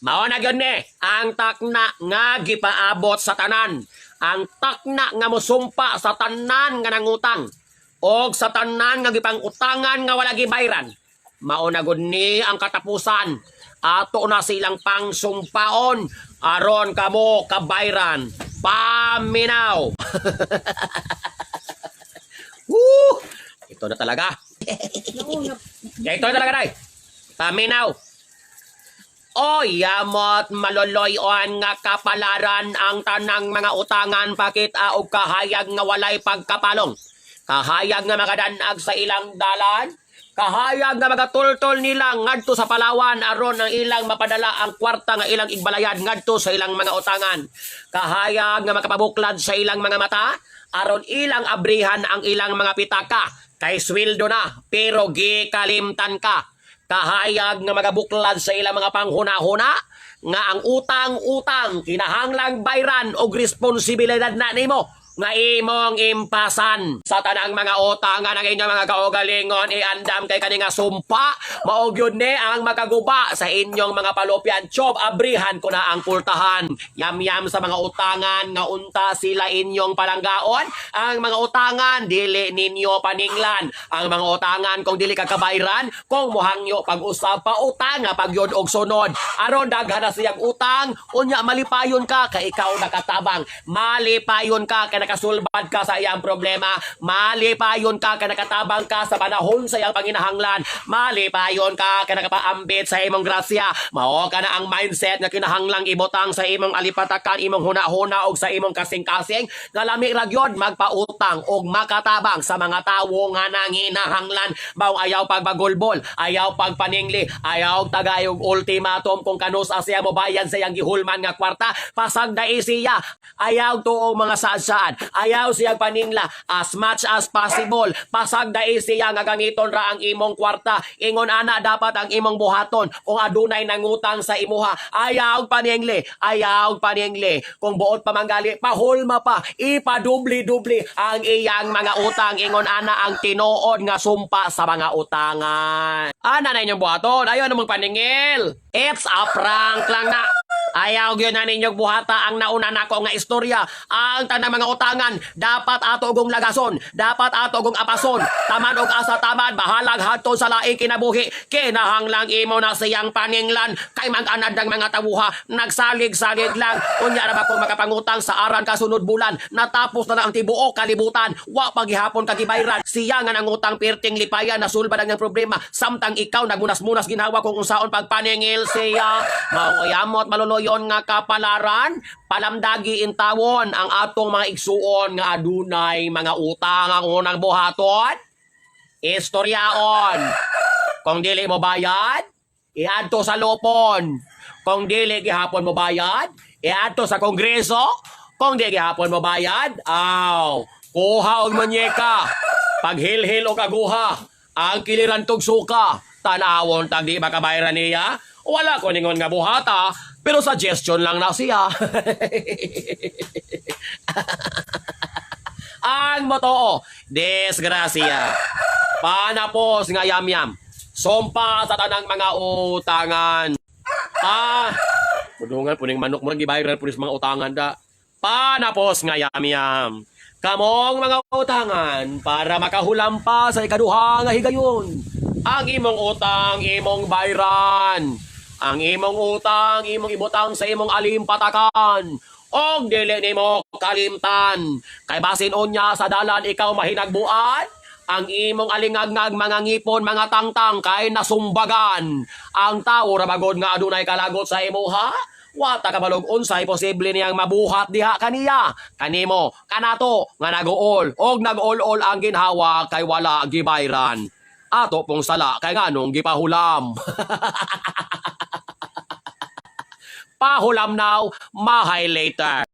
Mao na gyud ni ang takna nga gipaabot sa tanan. Ang takna nga mosumpa sa tanan nga nangutang og sa tanan nga gipangutangan nga wala gibayran. Mao na gyud ni ang katapusan. Ato na silang pangsumpaon aron kamo kabayran. Paminaw. Woo! Ito na talaga. Ito na talaga, day. Paminaw. O yamot maloloyon nga kapalaran ang tanang mga utangan pakit og kahayag nga walay pagkapalong. Kahayag nga magadanag sa ilang dalan. Kahayag nga magatultol nila ngadto sa Palawan aron ang ilang mapadala ang kwarta nga ilang igbalayad ngadto sa ilang mga utangan. Kahayag nga makapabuklad sa ilang mga mata aron ilang abrihan ang ilang mga pitaka. Kay sweldo na pero gikalimtan ka. Kahayag nga magabuklad sa ilang mga panghuna-huna nga ang utang-utang kinahanglang bayran og responsibilidad na nimo nga imong impasan sa tanang mga utangan ng inyong mga kaugalingon iandam kay kani nga sumpa mao gyud ni ang makaguba sa inyong mga palopyan. Chob abrihan ko na ang pultahan yam sa mga utangan nga unta sila inyong palanggaon. Ang mga utangan dili ninyo paninglan. Ang mga utangan kung dili ka kabayran kung mohangyo pag-usab pa utang nga pagyod og sunod aron daghan na siyang utang unya malipayon ka kay ikaw nakatabang. Malipayon ka kay nakasulbad ka sa iyang problema. Malipayon ka kay nakatabang ka sa panahon sa iyang panginahanglan. Malipayon ka kay nakapaambit sa imong grasya. Mao ka na ang mindset nga kinahanglang ibutang sa imong alipatakan, imong huna-huna og sa imong kasing-kasing nga lami ra gyud magpautang og makatabang sa mga tawo nga nanginahanglan. Baw ayaw pagbagulbol, ayaw pagpaningli, ayaw tagayog ultimatum kung kanusa siya mobayan sa iyang gihulman nga kwarta. Pasagdai siya, ayaw tuong mga saan-saan, ayaw siya paningla as much as possible. Pasagdai siya nga gangiton ra ang imong kwarta. Ingon ana dapat ang imong buhaton kung adunay nangutang sa imuha. Ayaw paningli, ayaw paningli. Kung buot pa manggali, pahulma pa, ipadubli-dubli ang iyang mga utang. Ingon ana ang tinuod nga sumpa sa mga utangan. Ana na inyong buhaton, ayaw namang paningil. It's a prank lang na. Ayaw gyud na ninyong buhata ang nauna nako nga istorya. Ang tanang mga utangan dapat ato ugong lagason, dapat ato ugong apason. Taman og asa taman bahalag hadto sa laing kinabuhi. Kinahanglang imo na siyang paninglan kay mag-anad ng mga tawuha. Nagsalig-salig lang. Unya ra ba kung makapangutang sa aran kasunod bulan, natapos na ang tibuok kalibutan, wa paghihapon kagibayran. Siya nga nangutang perting lipayan na sulbad ang problema. Samtang ikaw nagunas-munas ginawa kung unsaon pagpaningil siya. Mauyamot maluluyon nga kapalaran, palamdagi intawon ang atong mga igsuon nga adunay mga utang ang unang buhaton. Istoryaon. Kung dili mo bayad, iadto sa lupon. Kung dili gihapon mo bayad, iadto sa kongreso. Kung dili gihapon mo bayad, kuha og manyeka. Paghilhil og aguha, ang kiliran tog suka. Tanawon tag di makabayran niya. Wala ko ningon nga buhata, pero suggestion lang na siya. Ang motoo, desgrasya. Panapos nga yam-yam. Sumpa sa tanang mga utangan. Pudungan puning manok mo gibayran punis mga utangan da. Panapos nga yam-yam. Kamong mga utangan para makahulam pa sa ikaduha nga higayon. Ang imong utang, imong bayran. Ang imong utang, imong ibutang sa imong alimpatakan. Og dili nimo kalimtan. Kay basin unya sa dalan ikaw mahinagbuan. Ang imong alingagnag mga ngipon, mga tangtang kay nasumbagan. Ang tao ra bagod nga adunay kalagot sa imuha. Wata kabalog unsay posible niyang mabuhat diha kaniya. Kanimo, kanato nga nag-uol og nag-ol-ol ang ginhawa kay wala gibayran. Ato pong sala kay nganong gipahulam. Pahulam now, mahay later.